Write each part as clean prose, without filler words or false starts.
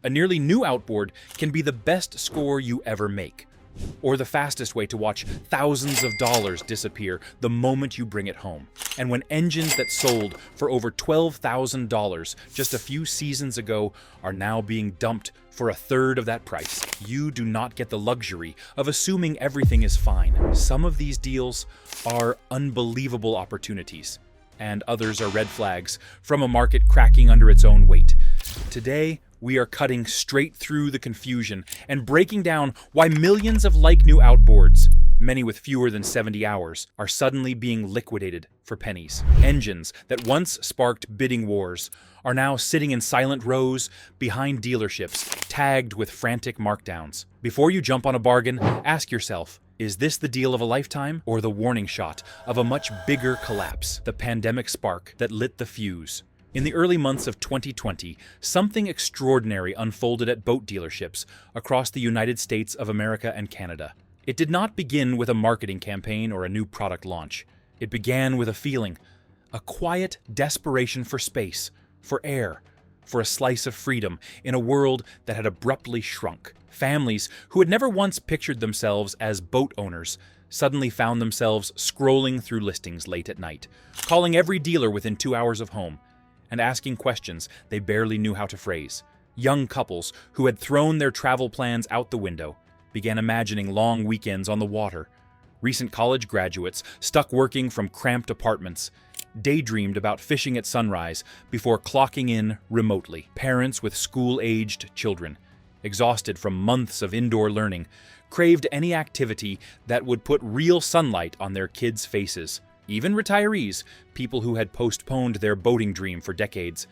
A nearly new outboard can be the best score you ever make, or the fastest way to watch thousands of dollars disappear the moment you bring it home. And when engines that sold for over $12,000 just a few seasons ago are now being dumped for a third of that price, you do not get the luxury of assuming everything is fine. Some of these deals are unbelievable opportunities, and others are red flags from a market cracking under its own weight. Today, we are cutting straight through the confusion and breaking down why millions of like-new outboards, many with fewer than 70 hours, are suddenly being liquidated for pennies. Engines that once sparked bidding wars are now sitting in silent rows behind dealerships, tagged with frantic markdowns. Before you jump on a bargain, ask yourself, is this the deal of a lifetime or the warning shot of a much bigger collapse, the pandemic spark that lit the fuse? In the early months of 2020, something extraordinary unfolded at boat dealerships across the United States of America and Canada. It did not begin with a marketing campaign or a new product launch. It began with a feeling, a quiet desperation for space, for air, for a slice of freedom in a world that had abruptly shrunk. Families who had never once pictured themselves as boat owners suddenly found themselves scrolling through listings late at night, calling every dealer within 2 hours of home, and asking questions they barely knew how to phrase. Young couples who had thrown their travel plans out the window began imagining long weekends on the water. Recent college graduates, stuck working from cramped apartments, daydreamed about fishing at sunrise before clocking in remotely. Parents with school-aged children, exhausted from months of indoor learning, craved any activity that would put real sunlight on their kids' faces. Even retirees, people who had postponed their boating dream for decades,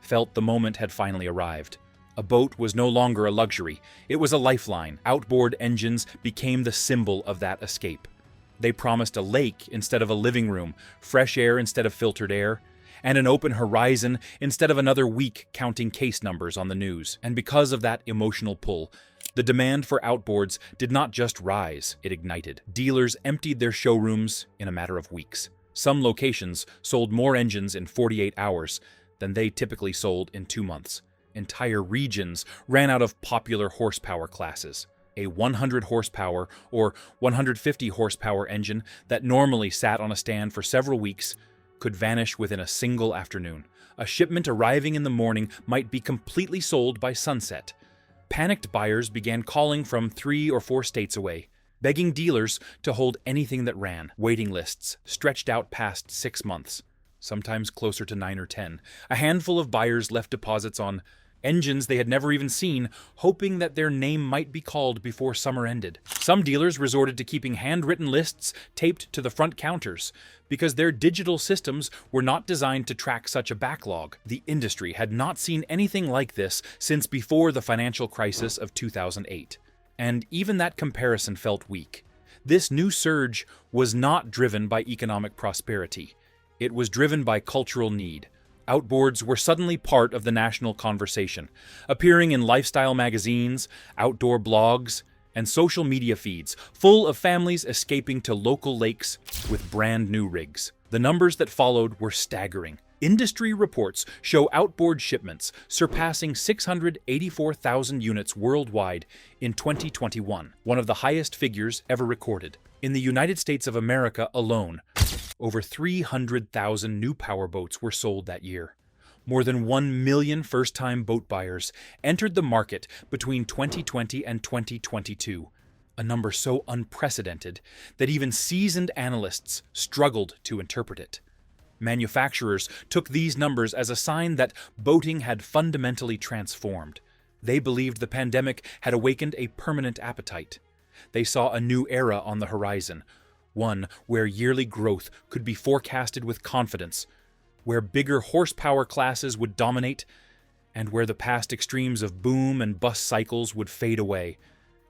felt the moment had finally arrived. A boat was no longer a luxury, it was a lifeline. Outboard engines became the symbol of that escape. They promised a lake instead of a living room, fresh air instead of filtered air, and an open horizon instead of another week counting case numbers on the news. And because of that emotional pull, the demand for outboards did not just rise, it ignited. Dealers emptied their showrooms in a matter of weeks. Some locations sold more engines in 48 hours than they typically sold in 2 months. Entire regions ran out of popular horsepower classes. A 100 horsepower or 150 horsepower engine that normally sat on a stand for several weeks could vanish within a single afternoon. A shipment arriving in the morning might be completely sold by sunset. Panicked buyers began calling from 3 or 4 states away, begging dealers to hold anything that ran. Waiting lists stretched out past 6 months, sometimes closer to 9 or 10. A handful of buyers left deposits on engines they had never even seen, hoping that their name might be called before summer ended. Some dealers resorted to keeping handwritten lists taped to the front counters because their digital systems were not designed to track such a backlog. The industry had not seen anything like this since before the financial crisis of 2008, and even that comparison felt weak. This new surge was not driven by economic prosperity. It was driven by cultural need. Outboards were suddenly part of the national conversation, appearing in lifestyle magazines, outdoor blogs, and social media feeds, full of families escaping to local lakes with brand new rigs. The numbers that followed were staggering. Industry reports show outboard shipments surpassing 684,000 units worldwide in 2021, one of the highest figures ever recorded. In the United States of America alone, over 300,000 new powerboats were sold that year. More than 1 million first-time boat buyers entered the market between 2020 and 2022, a number so unprecedented that even seasoned analysts struggled to interpret it. Manufacturers took these numbers as a sign that boating had fundamentally transformed. They believed the pandemic had awakened a permanent appetite. They saw a new era on the horizon, one where yearly growth could be forecasted with confidence, where bigger horsepower classes would dominate, and where the past extremes of boom and bust cycles would fade away.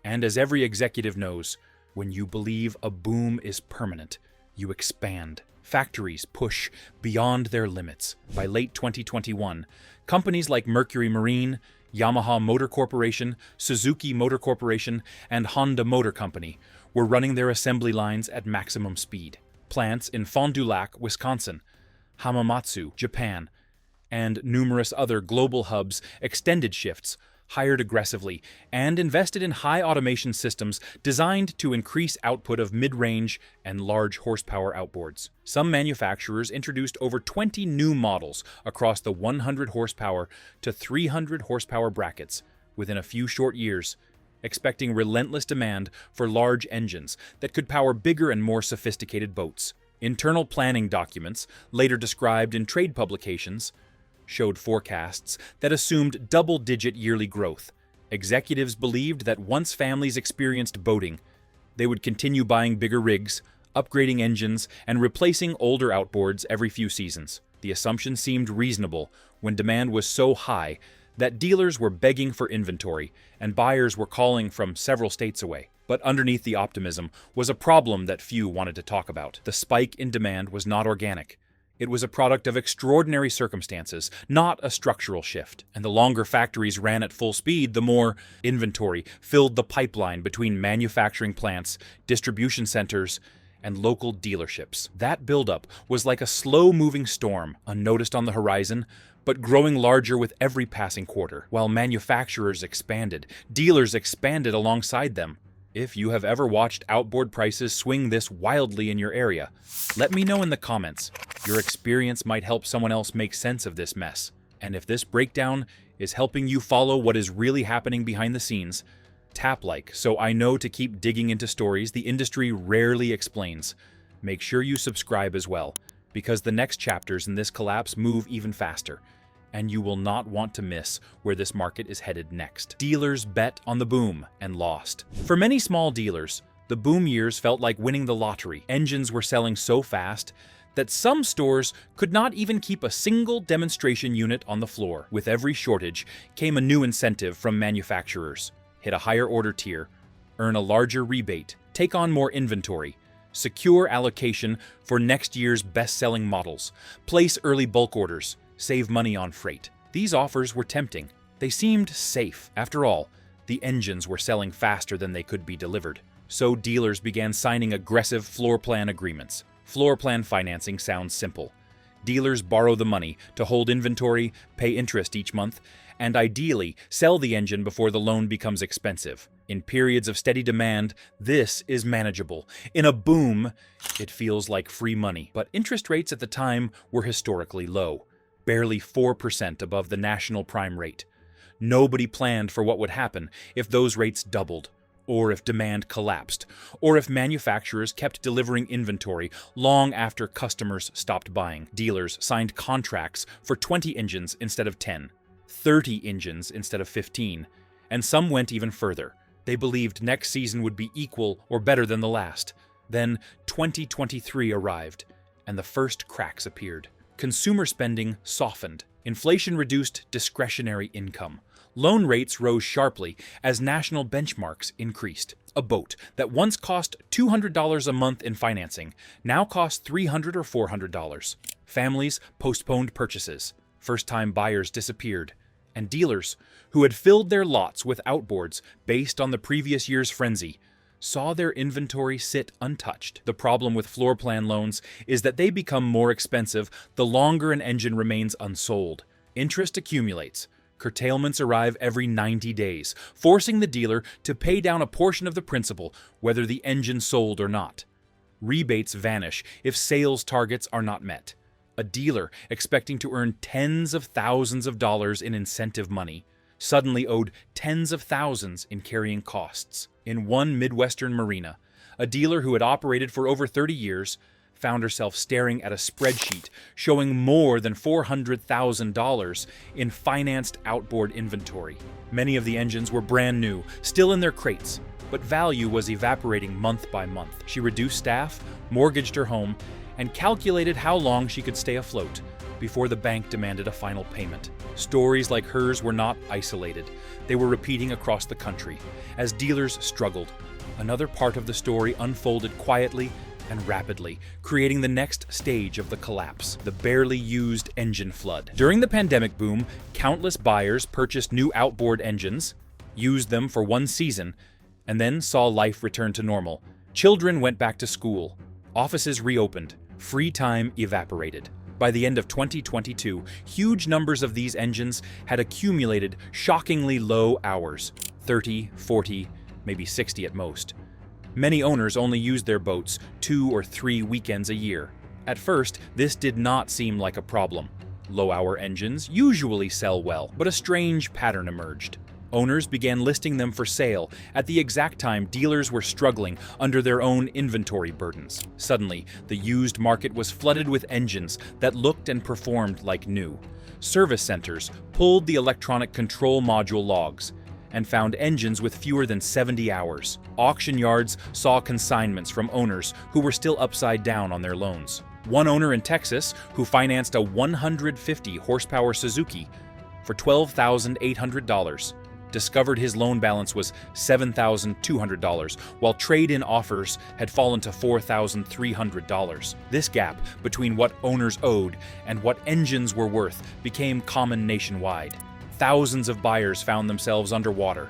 And as every executive knows, when you believe a boom is permanent, you expand. Factories push beyond their limits. By late 2021, companies like Mercury Marine, Yamaha Motor Corporation, Suzuki Motor Corporation, and Honda Motor Company were running their assembly lines at maximum speed. Plants in Fond du Lac, Wisconsin, Hamamatsu, Japan, and numerous other global hubs extended shifts, hired aggressively, and invested in high automation systems designed to increase output of mid-range and large horsepower outboards. Some manufacturers introduced over 20 new models across the 100 horsepower to 300 horsepower brackets within a few short years, expecting relentless demand for large engines that could power bigger and more sophisticated boats. Internal planning documents, later described in trade publications, showed forecasts that assumed double-digit yearly growth. Executives believed that once families experienced boating, they would continue buying bigger rigs, upgrading engines, and replacing older outboards every few seasons. The assumption seemed reasonable when demand was so high that dealers were begging for inventory and buyers were calling from several states away. But underneath the optimism was a problem that few wanted to talk about. The spike in demand was not organic. It was a product of extraordinary circumstances, not a structural shift. And the longer factories ran at full speed, the more inventory filled the pipeline between manufacturing plants, distribution centers, and local dealerships. That buildup was like a slow-moving storm, unnoticed on the horizon, but growing larger with every passing quarter. While manufacturers expanded, dealers expanded alongside them. If you have ever watched outboard prices swing this wildly in your area, let me know in the comments. Your experience might help someone else make sense of this mess. And if this breakdown is helping you follow what is really happening behind the scenes, tap like so I know to keep digging into stories the industry rarely explains. Make sure you subscribe as well, because the next chapters in this collapse move even faster, and you will not want to miss where this market is headed next. Dealers bet on the boom and lost. For many small dealers, the boom years felt like winning the lottery. Engines were selling so fast that some stores could not even keep a single demonstration unit on the floor. With every shortage came a new incentive from manufacturers. Hit a higher order tier, earn a larger rebate, take on more inventory, secure allocation for next year's best-selling models, place early bulk orders, save money on freight. These offers were tempting. They seemed safe. After all, the engines were selling faster than they could be delivered. So dealers began signing aggressive floor plan agreements. Floor plan financing sounds simple. Dealers borrow the money to hold inventory, pay interest each month, and ideally sell the engine before the loan becomes expensive. In periods of steady demand, this is manageable. In a boom, it feels like free money. But interest rates at the time were historically low, barely 4% above the national prime rate. Nobody planned for what would happen if those rates doubled, or if demand collapsed, or if manufacturers kept delivering inventory long after customers stopped buying. Dealers signed contracts for 20 engines instead of 10, 30 engines instead of 15, and some went even further. They believed next season would be equal or better than the last. Then 2023 arrived, and the first cracks appeared. Consumer spending softened. Inflation reduced discretionary income. Loan rates rose sharply as national benchmarks increased. A boat that once cost $200 a month in financing now costs $300 or $400. Families postponed purchases. First-time buyers disappeared. And dealers, who had filled their lots with outboards based on the previous year's frenzy, saw their inventory sit untouched. The problem with floor plan loans is that they become more expensive the longer an engine remains unsold. Interest accumulates. Curtailments arrive every 90 days, forcing the dealer to pay down a portion of the principal, whether the engine sold or not. Rebates vanish if sales targets are not met. A dealer expecting to earn tens of thousands of dollars in incentive money suddenly owed tens of thousands in carrying costs. In one Midwestern marina, a dealer who had operated for over 30 years found herself staring at a spreadsheet showing more than $400,000 in financed outboard inventory. Many of the engines were brand new, still in their crates, but value was evaporating month by month. She reduced staff, mortgaged her home, and calculated how long she could stay afloat before the bank demanded a final payment. Stories like hers were not isolated. They were repeating across the country. As dealers struggled, another part of the story unfolded quietly and rapidly, creating the next stage of the collapse, the barely used engine flood. During the pandemic boom, countless buyers purchased new outboard engines, used them for one season, and then saw life return to normal. Children went back to school. Offices reopened. Free time evaporated. By the end of 2022, huge numbers of these engines had accumulated shockingly low hours, 30, 40, maybe 60 at most. Many owners only used their boats 2 or 3 weekends a year. At first, this did not seem like a problem. Low-hour engines usually sell well, but a strange pattern emerged. Owners began listing them for sale at the exact time dealers were struggling under their own inventory burdens. Suddenly, the used market was flooded with engines that looked and performed like new. Service centers pulled the electronic control module logs and found engines with fewer than 70 hours. Auction yards saw consignments from owners who were still upside down on their loans. One owner in Texas, who financed a 150 horsepower Suzuki for $12,800, discovered his loan balance was $7,200, while trade-in offers had fallen to $4,300. This gap between what owners owed and what engines were worth became common nationwide. Thousands of buyers found themselves underwater,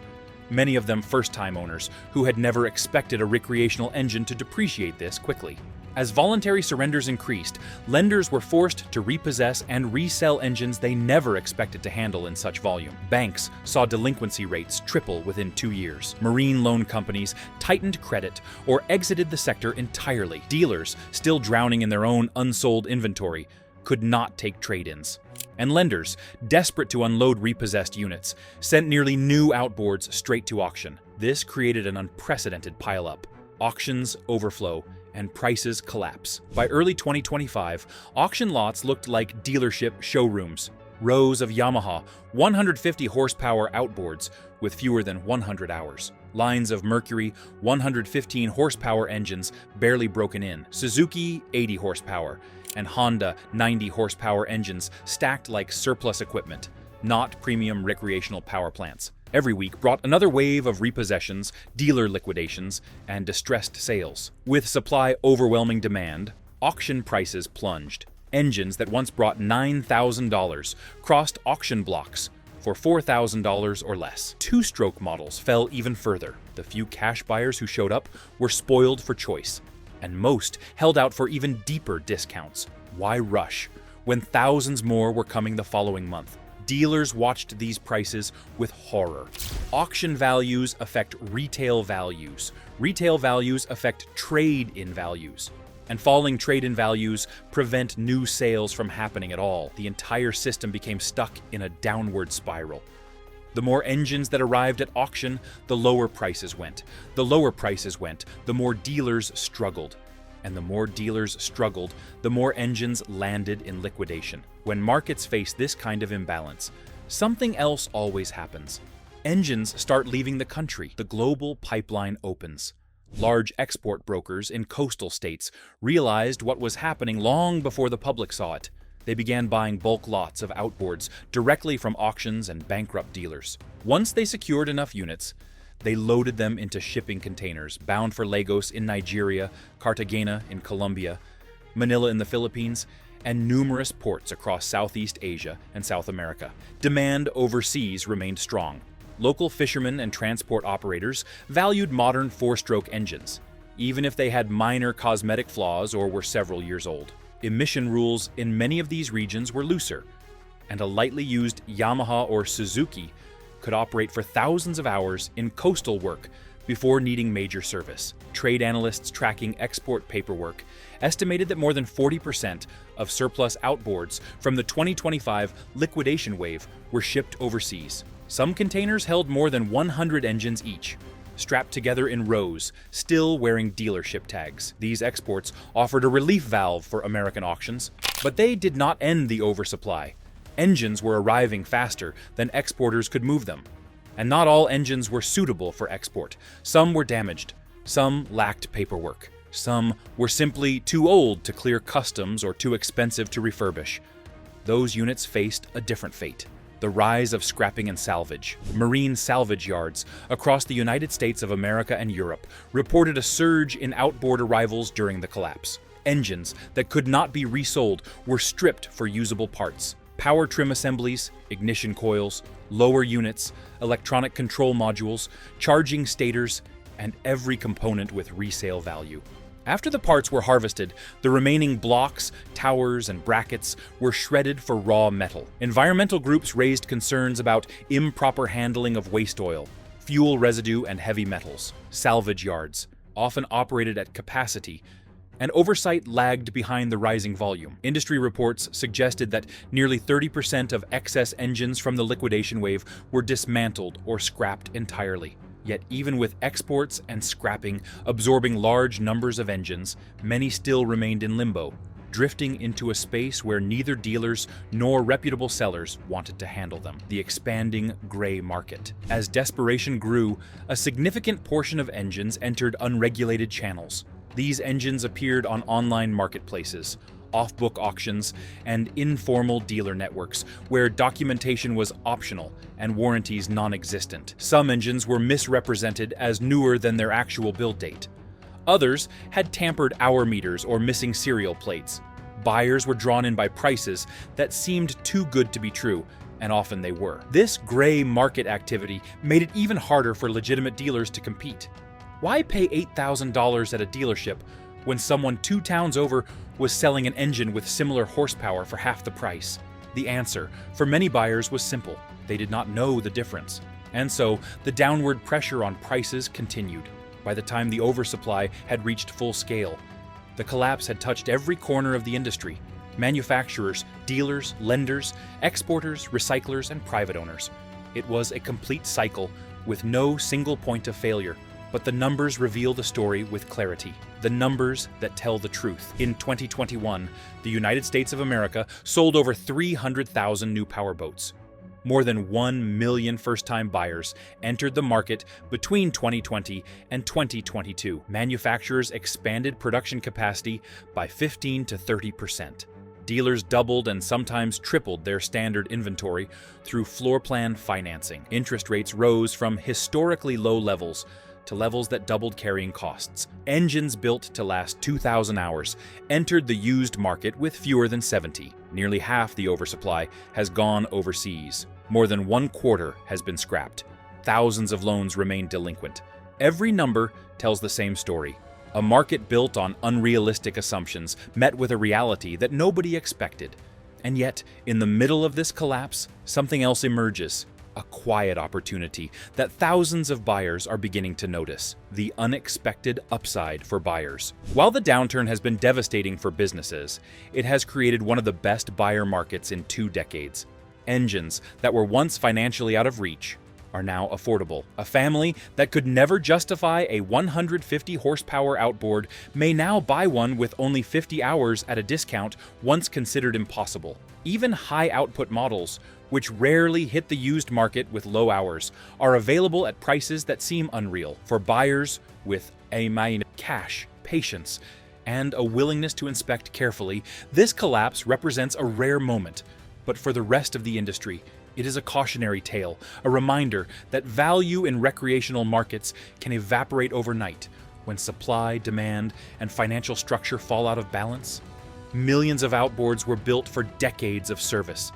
many of them first-time owners who had never expected a recreational engine to depreciate this quickly. As voluntary surrenders increased, lenders were forced to repossess and resell engines they never expected to handle in such volume. Banks saw delinquency rates triple within 2 years. Marine loan companies tightened credit or exited the sector entirely. Dealers, still drowning in their own unsold inventory, could not take trade-ins. And lenders, desperate to unload repossessed units, sent nearly new outboards straight to auction. This created an unprecedented pileup. Auctions overflow, and prices collapse. By early 2025, auction lots looked like dealership showrooms. Rows of Yamaha 150 horsepower outboards with fewer than 100 hours. Lines of Mercury 115 horsepower engines barely broken in. Suzuki 80 horsepower and Honda 90 horsepower engines stacked like surplus equipment, not premium recreational power plants. Every week brought another wave of repossessions, dealer liquidations, and distressed sales. With supply overwhelming demand, auction prices plunged. Engines that once brought $9,000 crossed auction blocks for $4,000 or less. Two-stroke models fell even further. The few cash buyers who showed up were spoiled for choice, and most held out for even deeper discounts. Why rush when thousands more were coming the following month? Dealers watched these prices with horror. Auction values affect retail values. Retail values affect trade-in values. And falling trade-in values prevent new sales from happening at all. The entire system became stuck in a downward spiral. The more engines that arrived at auction, the lower prices went. The lower prices went, the more dealers struggled. And the more dealers struggled, the more engines landed in liquidation. When markets face this kind of imbalance, something else always happens. Engines start leaving the country. The global pipeline opens. Large export brokers in coastal states realized what was happening long before the public saw it. They began buying bulk lots of outboards directly from auctions and bankrupt dealers. Once they secured enough units, they loaded them into shipping containers bound for Lagos in Nigeria, Cartagena in Colombia, Manila in the Philippines, and numerous ports across Southeast Asia and South America. Demand overseas remained strong. Local fishermen and transport operators valued modern four-stroke engines, even if they had minor cosmetic flaws or were several years old. Emission rules in many of these regions were looser, and a lightly used Yamaha or Suzuki could operate for thousands of hours in coastal work before needing major service. Trade analysts tracking export paperwork estimated that more than 40% of surplus outboards from the 2025 liquidation wave were shipped overseas. Some containers held more than 100 engines each, strapped together in rows, still wearing dealership tags. These exports offered a relief valve for American auctions, but they did not end the oversupply. Engines were arriving faster than exporters could move them. And not all engines were suitable for export. Some were damaged. Some lacked paperwork. Some were simply too old to clear customs or too expensive to refurbish. Those units faced a different fate. The rise of scrapping and salvage. Marine salvage yards across the United States of America and Europe reported a surge in outboard arrivals during the collapse. Engines that could not be resold were stripped for usable parts. Power trim assemblies, ignition coils, lower units, electronic control modules, charging stators, and every component with resale value. After the parts were harvested, the remaining blocks, towers, and brackets were shredded for raw metal. Environmental groups raised concerns about improper handling of waste oil, fuel residue, and heavy metals. Salvage yards, often operated at capacity, and oversight lagged behind the rising volume. Industry reports suggested that nearly 30% of excess engines from the liquidation wave were dismantled or scrapped entirely. Yet even with exports and scrapping absorbing large numbers of engines, many still remained in limbo, drifting into a space where neither dealers nor reputable sellers wanted to handle them: the expanding gray market. As desperation grew, a significant portion of engines entered unregulated channels. These engines appeared on online marketplaces, off-book auctions, and informal dealer networks, where documentation was optional and warranties non-existent. Some engines were misrepresented as newer than their actual build date. Others had tampered hour meters or missing serial plates. Buyers were drawn in by prices that seemed too good to be true, and often they were. This gray market activity made it even harder for legitimate dealers to compete. Why pay $8,000 at a dealership when someone 2 towns over was selling an engine with similar horsepower for half the price? The answer, for many buyers, was simple: they did not know the difference. And so, the downward pressure on prices continued. By the time the oversupply had reached full scale, the collapse had touched every corner of the industry: manufacturers, dealers, lenders, exporters, recyclers, and private owners. It was a complete cycle with no single point of failure. But the numbers reveal the story with clarity. The numbers that tell the truth. In 2021, the United States of America sold over 300,000 new powerboats. More than 1 million first-time buyers entered the market between 2020 and 2022. Manufacturers expanded production capacity by 15 to 30%. Dealers doubled and sometimes tripled their standard inventory through floor plan financing. Interest rates rose from historically low levels to levels that doubled carrying costs. Engines built to last 2,000 hours entered the used market with fewer than 70. Nearly half the oversupply has gone overseas. More than 1/4 has been scrapped. Thousands of loans remain delinquent. Every number tells the same story: a market built on unrealistic assumptions met with a reality that nobody expected. And yet, in the middle of this collapse, something else emerges: a quiet opportunity that thousands of buyers are beginning to notice: the unexpected upside for buyers. While the downturn has been devastating for businesses, it has created one of the best buyer markets in 2 decades. Engines that were once financially out of reach are now affordable. A family that could never justify a 150 horsepower outboard may now buy one with only 50 hours at a discount once considered impossible. Even high output models, which rarely hit the used market with low hours, are available at prices that seem unreal. For buyers with cash, patience, and a willingness to inspect carefully, this collapse represents a rare moment. But for the rest of the industry, it is a cautionary tale, a reminder that value in recreational markets can evaporate overnight when supply, demand, and financial structure fall out of balance. Millions of outboards were built for decades of service,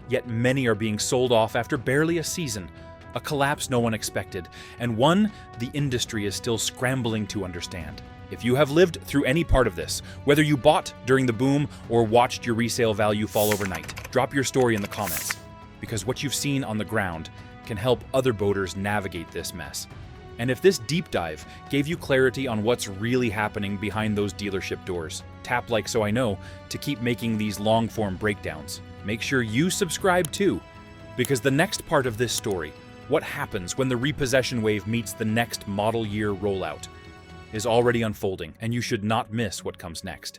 yet many are being sold off after barely a season, a collapse no one expected, and one the industry is still scrambling to understand. If you have lived through any part of this, whether you bought during the boom or watched your resale value fall overnight, drop your story in the comments, because what you've seen on the ground can help other boaters navigate this mess. And if this deep dive gave you clarity on what's really happening behind those dealership doors, tap like so I know to keep making these long-form breakdowns. Make sure you subscribe too, because the next part of this story, what happens when the repossession wave meets the next model year rollout, is already unfolding, and you should not miss what comes next.